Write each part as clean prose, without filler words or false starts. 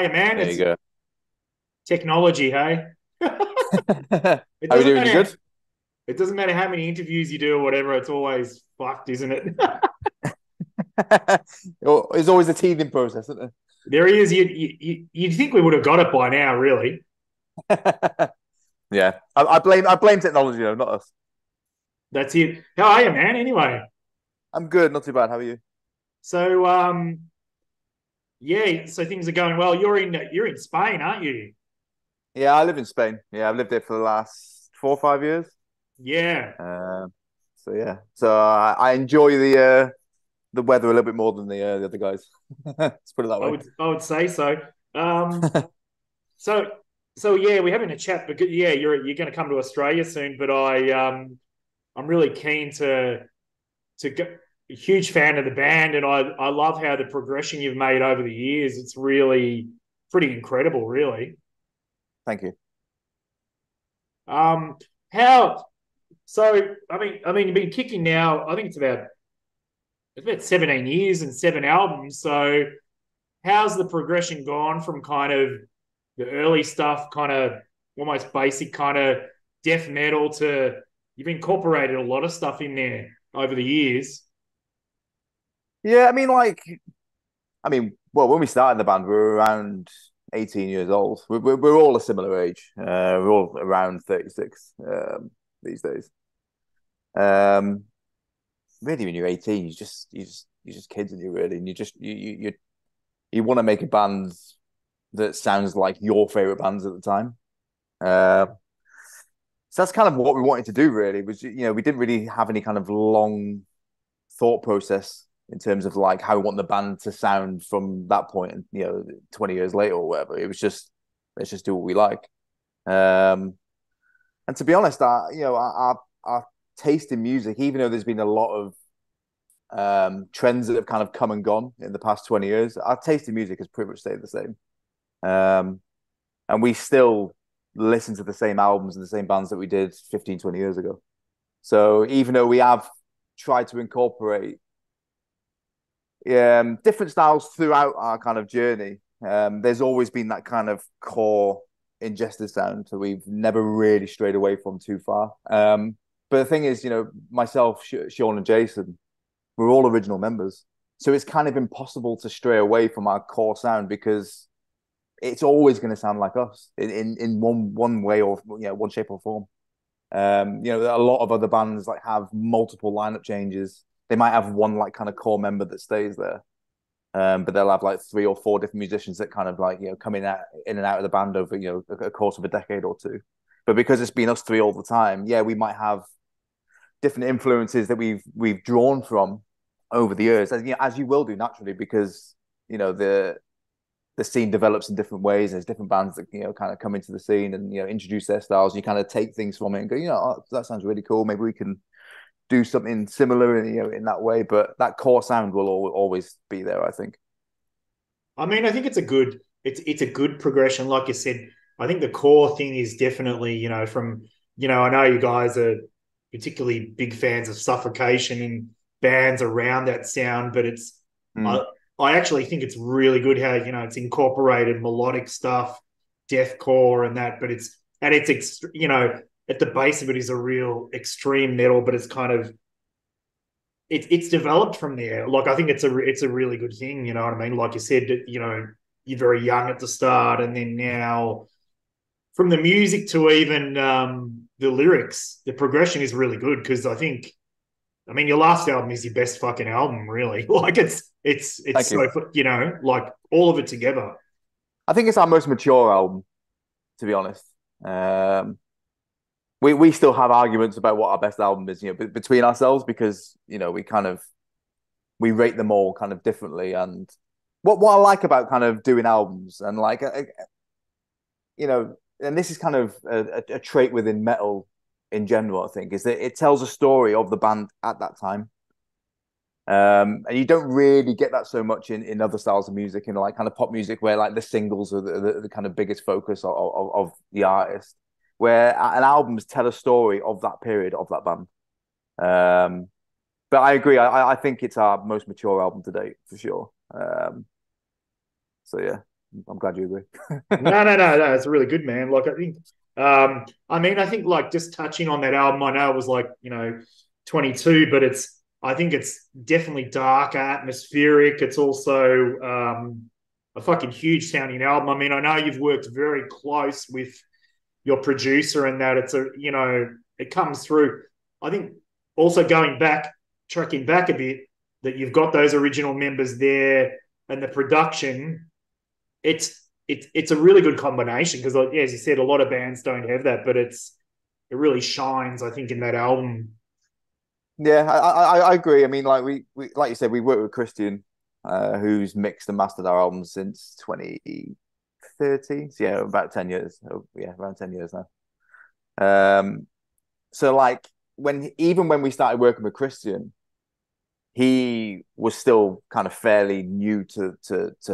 Hey man, There you it's go. technology, hey? It How are you doesn't doing? You matter. good? It doesn't matter how many interviews you do or whatever. It's always fucked, isn't it? Well, it's always a teething process, isn't There he is. You'd think we would have got it by now, really. it? Yeah, I blame technology, though, not us. That's it. How are you, man? Anyway, I'm good, not too bad. How are you? so yeah, so things are going well. You're in Spain, aren't you? Yeah, I live in Spain. Yeah, I've lived there for the last 4 or 5 years. Yeah, Um, so yeah, I enjoy the weather a little bit more than the other guys. Let's put it that I way. would say so. Um, so so yeah, we're having a chat, but yeah, you're going to come to Australia soon. But I'm really keen to go, a huge fan of the band, and I love how the progression you've made over the years. It's really pretty incredible, really. Thank you. How so? I mean, you've been kicking now. I think it's about 17 years and 7 albums. So how's the progression gone from kind of the early stuff, kind of almost basic kind of death metal to you've incorporated a lot of stuff in there over the years. Yeah, well, when we started the band, we were around 18 years old. We're all a similar age. We're all around 36 these days. Um, really, when you're 18, you're just kids, and you really, and you want to make a band that sounds like your favorite bands at the time. Uh, so that's kind of what we wanted to do. Really, was we didn't really have any kind of long thought process in terms of like how we want the band to sound from that point, and 20 years later or whatever. It was just let's just do what we like. Um, and to be honest, our taste in music, even though there's been a lot of trends that have kind of come and gone in the past 20 years, our taste in music has pretty much stayed the same. Um, and we still listen to the same albums and the same bands that we did 15, 20 years ago. So even though we have tried to incorporate different styles throughout our kind of journey, there's always been that kind of core ingested sound. So we've never really strayed away from too far. But the thing is, myself, Sean, and Jason, we're all original members. So it's kind of impossible to stray away from our core sound because it's always going to sound like us in one way or one shape or form. A lot of other bands like have multiple lineup changes. They might have one like kind of core member that stays there, but they'll have like three or four different musicians that kind of like come in and out of the band over a course of a decade or two. But because it's been us three all the time, yeah, we might have different influences that we've drawn from over the years, as you will do naturally, because the scene develops in different ways. There's different bands that kind of come into the scene and introduce their styles. You kind of take things from it and go, oh, that sounds really cool. Maybe we can do something similar in that way. But that core sound will always be there, I think. I mean, I think it's a good progression. Like you said, I think the core thing is definitely, I know you guys are particularly big fans of Suffocation and bands around that sound, but Mm. I I actually think it's really good how, it's incorporated melodic stuff, deathcore and that, but at the base of it is a real extreme metal, but it's kind of it's developed from there. Like I think it's a really good thing. You know what I mean? Like you said, you're very young at the start, and then now from the music to even the lyrics, the progression is really good because I mean, your last album is your best fucking album, really. Like it's Thank you. so like all of it together. I think it's our most mature album, to be honest. Um, we still have arguments about what our best album is, between ourselves because we rate them all kind of differently. And what I like about kind of doing albums and like and this is kind of a trait within metal in general, I think, is that it tells a story of the band at that time. And you don't really get that so much in other styles of music, like kind of pop music, where like the singles are the kind of biggest focus of the artist, where an albums tell a story of that period of that band. Um, but I agree. I think it's our most mature album to date for sure. So yeah. I'm glad you agree. No. It's really good, man. Like I think, I think like just touching on that album, I know it was like 22, but I think it's definitely dark, atmospheric. It's also a fucking huge sounding album. I mean, I know you've worked very close with your producer and that it comes through. I think also tracking back a bit, that you've got those original members there and the production. It's a really good combination because, like, as you said, a lot of bands don't have that, but it really shines, I think, in that album. Yeah, I agree. I mean, like we like you said, we worked with Christian, who's mixed and mastered our albums since 2013. So yeah, about 10 years. Oh, yeah, around 10 years now. So like even when we started working with Christian, he was still kind of fairly new to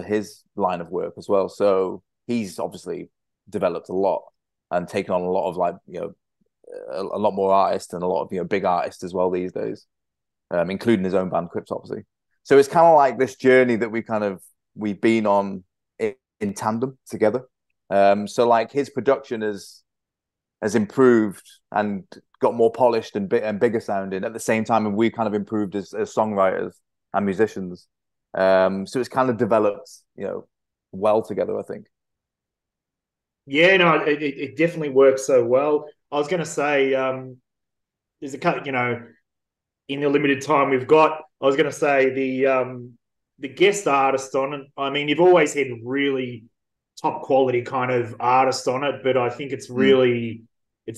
his line of work as well. So he's obviously developed a lot and taken on a lot of a lot more artists and a lot of big artists as well these days, including his own band Cryptopsy. So it's kind of like this journey that we've been on in tandem together. So like his production has improved and got more polished and bigger sounding at the same time, and we kind of improved as songwriters and musicians. So it's kind of developed, well together, I think. Yeah, no, it definitely works so well. I was going to say, there's a cut, in the limited time we've got. I was going to say the guest artist on it. I mean, you've always had really top quality kind of artists on it, but I think it's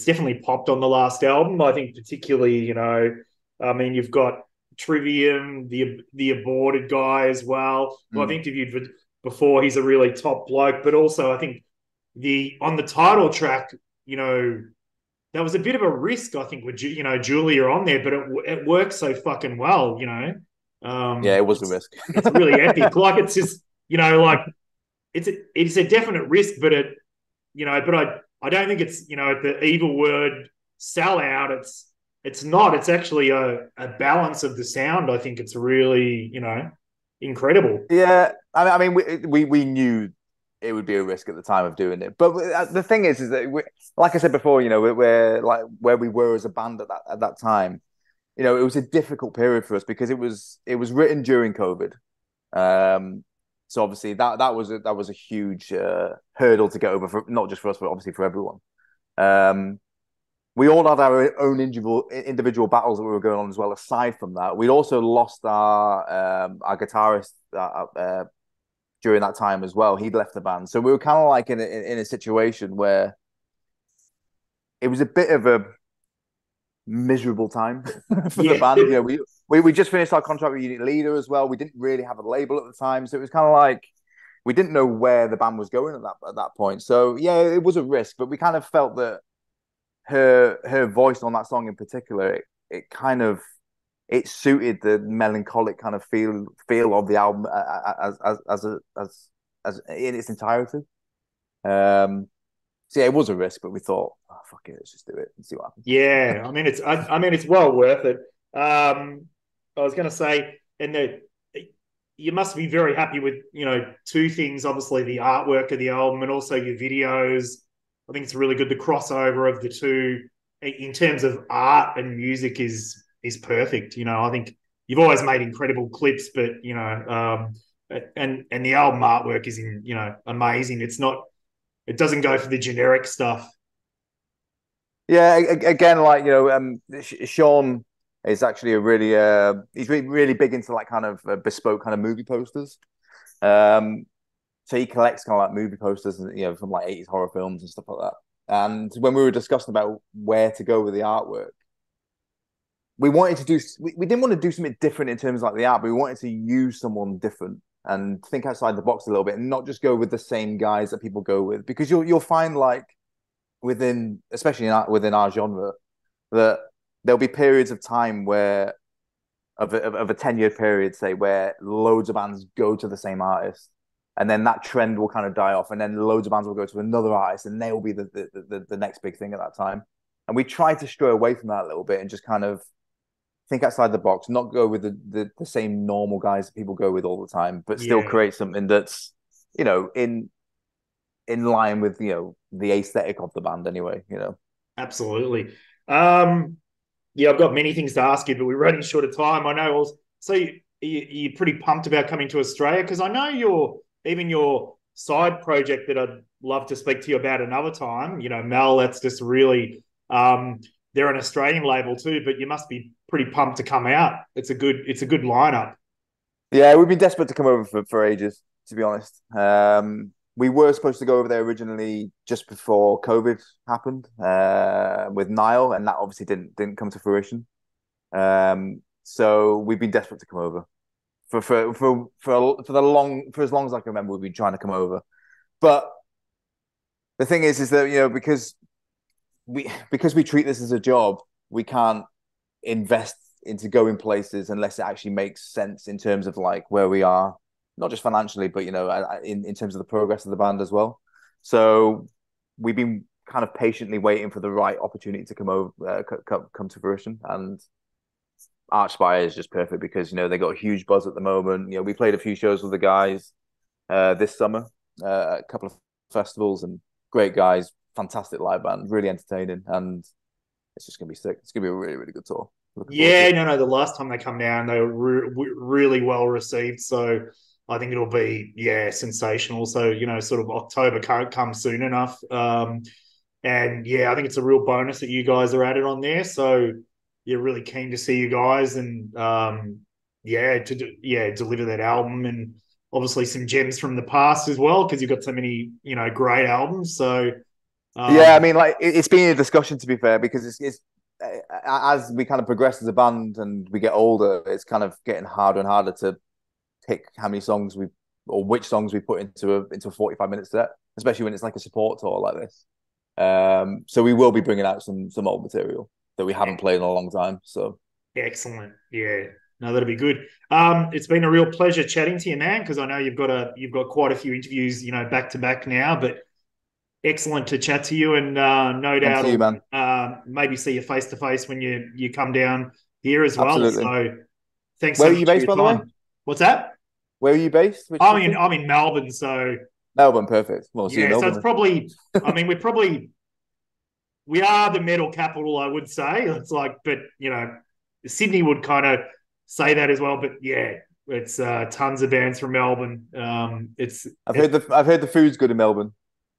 definitely popped on the last album. I think particularly, I mean, you've got Trivium, the aborted guy as well, who I've interviewed before. He's a really top bloke, but also I think on the title track, that was a bit of a risk, I think, with Julia on there, but it works so fucking well, Yeah, it was a risk. It's really epic. Like it's just, like it's a definite risk, but I don't think it's the evil word sellout. It's not. It's actually a balance of the sound. I think it's really incredible. Yeah, I mean, we knew it would be a risk at the time of doing it, but the thing is that like I said before, we're like where we were as a band at that time. It was a difficult period for us because it was written during COVID. So obviously that was a huge hurdle to get over, for not just for us, but obviously for everyone. We all had our own individual battles that we were going on as well. Aside from that, we'd also lost our guitarist during that time as well. He'd left the band, so we were kind of like in a situation where it was a bit of a miserable time for the band. We just finished our contract with unit leader as well. We didn't really have a label at the time, so it was kind of like we didn't know where the band was going at that point. So yeah, it was a risk, but we kind of felt that her voice on that song in particular, it suited the melancholic kind of feel of the album as in its entirety. So yeah, it was a risk, but we thought, oh, fuck it, let's just do it and see what happens. Yeah, I mean it's well worth it. I was going to say, you must be very happy with two things. Obviously, the artwork of the album and also your videos. I think it's really good. The crossover of the two in terms of art and music is perfect. I think you've always made incredible clips, but and the album artwork is amazing. It doesn't go for the generic stuff. Yeah, again, like Sean is actually he's really big into like kind of bespoke kind of movie posters. So he collects kind of like movie posters, from like 80s horror films and stuff like that. And when we were discussing about where to go with the artwork, we didn't want to do something different in terms of like the art, but we wanted to use someone different and think outside the box a little bit and not just go with the same guys that people go with, because you'll find like especially within our genre, that there'll be periods of time where of a 10-year period, say, where loads of bands go to the same artist, and then that trend will kind of die off, and then loads of bands will go to another artist, and they will be the next big thing at that time. And we try to stray away from that a little bit and just kind of think outside the box, not go with the same normal guys that people go with all the time, but still create something that's you know, in line with, you know, the aesthetic of the band anyway, you know. Absolutely. Yeah, I've got many things to ask you, but we're running short of time. I know. So you're pretty pumped about coming to Australia, because I know your side project that I'd love to speak to you about another time. You know, Mel, that's just really they're an Australian label too, but you must be pretty pumped to come out. It's a good lineup. Yeah, we've been desperate to come over for ages, to be honest. We were supposed to go over there originally just before COVID happened with Nile, and that obviously didn't come to fruition. So we've been desperate to come over for as long as I can remember. We've been trying to come over, but the thing is that, you know, because we treat this as a job, we can't invest into going places unless it actually makes sense in terms of like where we are, not just financially, but, you know, in terms of the progress of the band as well. So we've been kind of patiently waiting for the right opportunity to come over, come to fruition. And Archspire is just perfect because, you know, they got a huge buzz at the moment. You know, we played a few shows with the guys this summer, a couple of festivals, and great guys, fantastic live band, really entertaining, and it's just gonna be sick. It's gonna be a really, really good tour. Yeah, no. The last time they come down, they were really well received. So I think it'll be sensational. So, you know, sort of October can't come soon enough. And yeah, I think it's a real bonus that you guys are added on there. So you're really keen to see you guys and deliver that album, and obviously some gems from the past as well, because you've got so many, you know, great albums. So yeah, I mean, like it's been a discussion, to be fair, because it's as we kind of progress as a band and we get older, it's kind of getting harder and harder to pick how many songs or which songs we put into a 45-minute set, especially when it's like a support tour like this. So we will be bringing out some old material that we haven't played in a long time. So excellent. Yeah. No, that'll be good. It's been a real pleasure chatting to you, man, because I know you've got quite a few interviews, you know, back to back now, but excellent to chat to you, and no doubt you, man. Maybe see you face to face when you come down here as well. Absolutely. So thanks Where so are you much for based, your by the way? time. What's that? Where are you based? Which I'm city? in Melbourne, so Melbourne, perfect. Well, see you in yeah. So Melbourne it's probably, I mean, we are the metal capital, I would say. It's like, but you know, Sydney would kind of say that as well. But yeah, it's tons of bands from Melbourne. I've heard the food's good in Melbourne.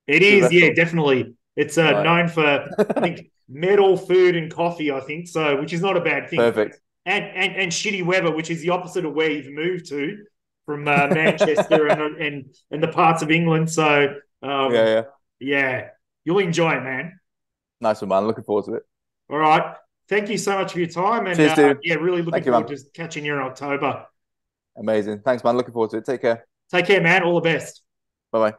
It Good is, yeah, restaurant. definitely. It's Right. known for, I think, metal, food, and coffee. I think so, which is not a bad thing. Perfect. And shitty weather, which is the opposite of where you've moved to from Manchester and the parts of England. So Yeah. yeah, you'll enjoy it, man. Nice one, man. Looking forward to it. All right. Thank you so much for your time. And Cheers, dude. yeah, really looking Thank you, forward man. to catching you in October. Amazing. Thanks, man. Looking forward to it. Take care. Take care, man. All the best. Bye bye.